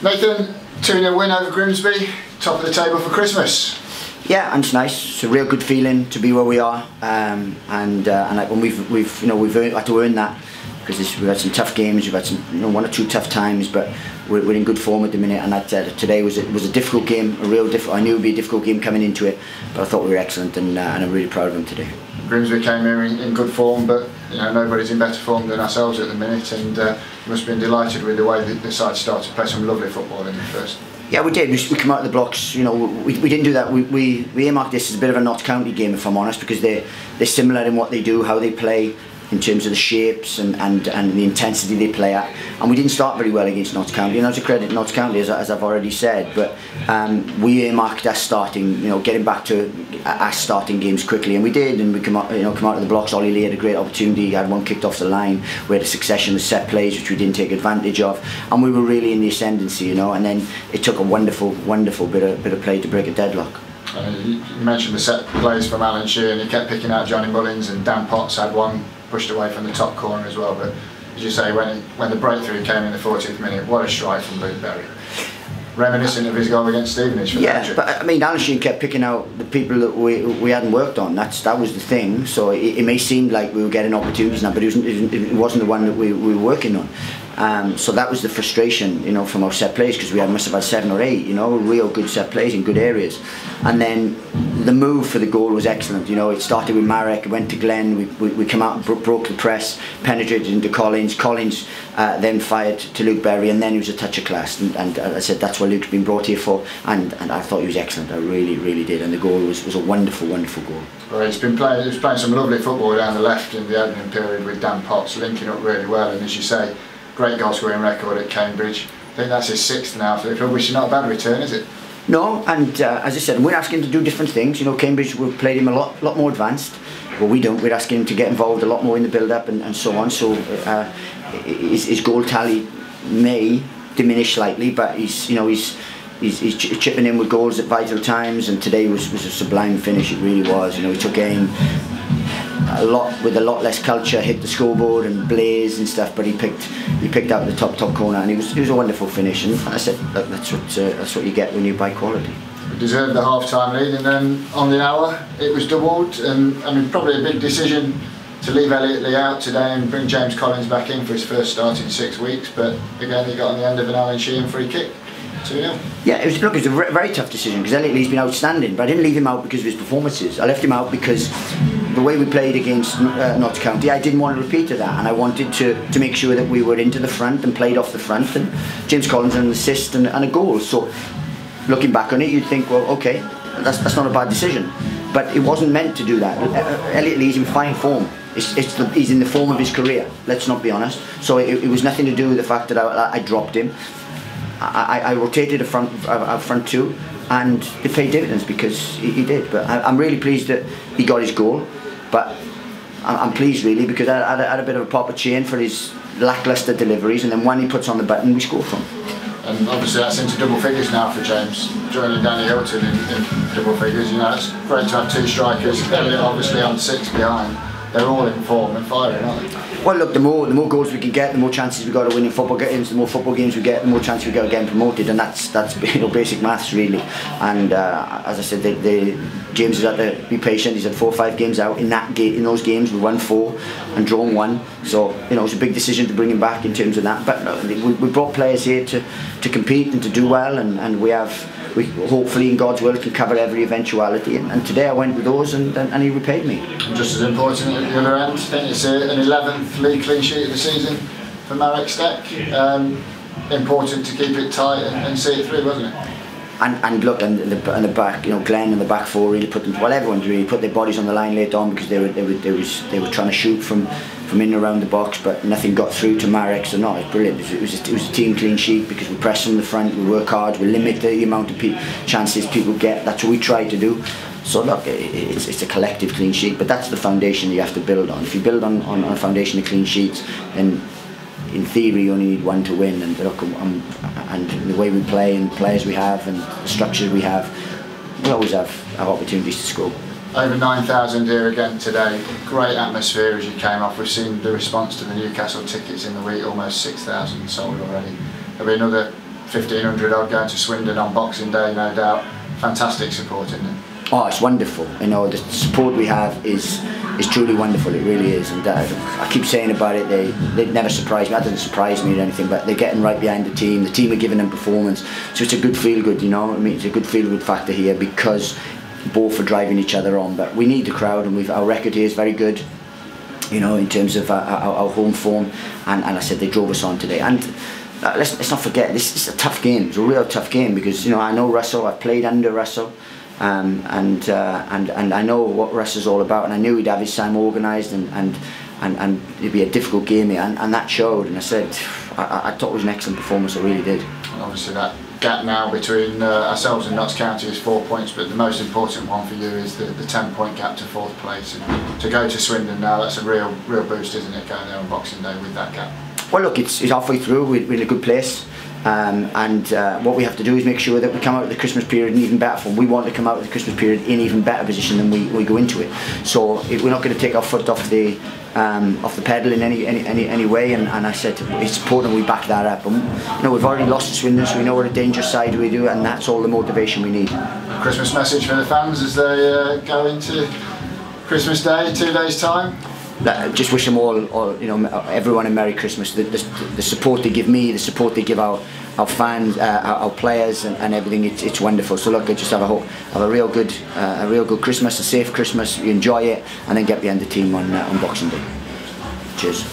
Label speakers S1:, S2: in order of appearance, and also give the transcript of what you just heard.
S1: Nathan, 2-0 win over Grimsby, top of the table for Christmas.
S2: Yeah, and it's nice. It's a real good feeling to be where we are, and like when we've had to earn that, because we've had some tough games, we've had some one or two tough times, but we're in good form at the minute. And that today was a difficult game, a real difficult. I knew it would be a difficult game coming into it, but I thought we were excellent, and I'm really proud of them today.
S1: Grimsby came here in good form, but nobody's in better form than ourselves at the minute, and you must have been delighted with the way the side started to play some lovely football in the first.
S2: Yeah, we did. We come out of the blocks. We didn't do that. We earmarked this as a bit of a Notts County game, if I'm honest, because they're similar in what they do, how they play, in terms of the shapes and the intensity they play at. And we didn't start very well against Notts County, and that's a credit to Notts County, as I've already said. But we earmarked us starting, getting back to us starting games quickly, and we did. And we come out of the blocks. Ollie Lee had a great opportunity. He had one kicked off the line. We had a succession of set plays which we didn't take advantage of, and we were really in the ascendancy, And then it took a wonderful bit of play to break a deadlock.
S1: You mentioned the set plays from Alan Sheehan. He kept picking out Johnny Mullins, and Dan Potts had one pushed away from the top corner as well. But as you say, when the breakthrough came in the 40th minute, what a strike from Luke Berry. Reminiscent of his goal against Stevenage for
S2: yeah, but I mean, Alan Sheehan kept picking out the people that we hadn't worked on. That was the thing. So it may seem like we were getting opportunities now, but it wasn't the one that we were working on. So that was the frustration, from our set plays, because we must have had 7 or 8, real good set plays in good areas. And then the move for the goal was excellent. It started with Marek, it went to Glenn, we come out and broke the press, penetrated into Collins. Collins then fired to Luke Berry, and then it was a touch of class. And I said that's what Luke's been brought here for, and I thought he was excellent. I really did. And the goal was a wonderful goal.
S1: Well, he was playing some lovely football down the left in the opening period with Dan Potts, linking up really well, and as you say, great goal scoring record at Cambridge. I think that's his 6th now for the club, which is not a bad return, is it?
S2: No, and as I said, we're asking him to do different things. Cambridge, we've played him a lot more advanced. Well, we don't. We're asking him to get involved a lot more in the build-up and so on. So his goal tally may diminish slightly, but he's chipping in with goals at vital times. And today was a sublime finish. It really was. He took aim with a lot less culture, hit the scoreboard and blaze and stuff, but he picked out the top corner, and it was a wonderful finish. And I said, look, that's what you get when you buy quality.
S1: We deserved the half-time lead, and then on the hour it was doubled. And I mean, probably a big decision to leave Elliot Lee out today and bring James Collins back in for his first start in 6 weeks. But again, he got on the end of an Alan Sheehan free kick. 2-0.
S2: Yeah, it was a very tough decision, because Elliot Lee's been outstanding, but I didn't leave him out because of his performances. I left him out because the way we played against Notts County, I didn't want to repeat of that, and I wanted to make sure that we were into the front and played off the front, and James Collins an assist and a goal. So looking back on it, you'd think, well, okay, that's not a bad decision, but it wasn't meant to do that. Elliot Lee's in fine form. He's in the form of his career, let's not be honest. So it was nothing to do with the fact that I dropped him. I rotated a front two, and it paid dividends because he did. But I'm really pleased that he got his goal. But I'm pleased really because I had a bit of a pop of chain for his lacklustre deliveries, and then when he puts on the button, we score from.
S1: And obviously that's into double figures now for James, joining Danny Hilton in double figures. It's great to have 2 strikers. Elliot obviously on 6 behind. They're all in form and firing, aren't they?
S2: Well, look, the more goals we can get, the more chances we got to win in football games. The more football games we get, the more chances we got of getting promoted, and that's basic maths really. And as I said, James has had to be patient. He's had 4 or 5 games out. In those games, we won 4 and drawn 1. So it's a big decision to bring him back in terms of that. But we brought players here to compete and to do well, and we hopefully in God's will can cover every eventuality, and today I went with those, and he repaid me.
S1: And just as important at the other end, I think it's an 11th league clean sheet of the season for Marek Steck. Important to keep it tight and see it through, wasn't it?
S2: And look, and the back, Glenn and the back 4 really put them. Well, everyone's really put their bodies on the line later on, because they were trying to shoot from in and around the box, but nothing got through to Marek. So no, it's brilliant. It was a team clean sheet, because we press from the front, we work hard, we limit the amount of chances people get. That's what we try to do. So look, it's a collective clean sheet, but that's the foundation you have to build on. If you build on a foundation of clean sheets, then in theory you only need 1 to win. And look, and the way we play and the players we have and the structure we have, we always have opportunities to score.
S1: Over 9,000 here again today. Great atmosphere as you came off. We've seen the response to the Newcastle tickets in the week, almost 6,000 sold already. There'll be another 1,500 odd going to Swindon on Boxing Day, no doubt. Fantastic support, isn't it?
S2: Oh, it's wonderful. You know, the support we have is truly wonderful. It really is. And I keep saying about it, they never surprise me. That doesn't surprise me or anything, but they're getting right behind the team. The team are giving them performance. So it's a good feel-good, you know. I mean, it's a good feel-good factor here because both are driving each other on. But we need the crowd, and our record here is very good, you know, in terms of our home form. And I said they drove us on today. And let's not forget, this is a tough game. It's a real tough game because, you know, I know Russell. I've played under Russell. And I know what Russell's all about, and I knew he'd have his time organised, and it'd be a difficult game here, and that showed. And I said, I thought it was an excellent performance. I really did.
S1: And obviously that gap now between ourselves and Notts County is 4 points, but the most important one for you is the 10-point gap to 4th place, and to go to Swindon now, that's a real boost, isn't it, going there on Boxing Day with that gap?
S2: Well, look, it's halfway through. We're in a good place. What we have to do is make sure that we come out of the Christmas period in even better form. We want to come out of the Christmas period in even better position than we go into it. So we're not going to take our foot off the pedal in any way. And I said it's important we back that up. And, you know, we've already lost to Swindon, so we know what a dangerous side we do, and that's all the motivation we need.
S1: Christmas message for the fans as they go into Christmas Day, 2 days' time.
S2: Just wish them all, you know, everyone a Merry Christmas. The support they give me, the support they give our fans, our players, and everything. It's wonderful. So look, I just have a real good Christmas, a safe Christmas. You enjoy it, and then get behind the team on Boxing Day. Cheers.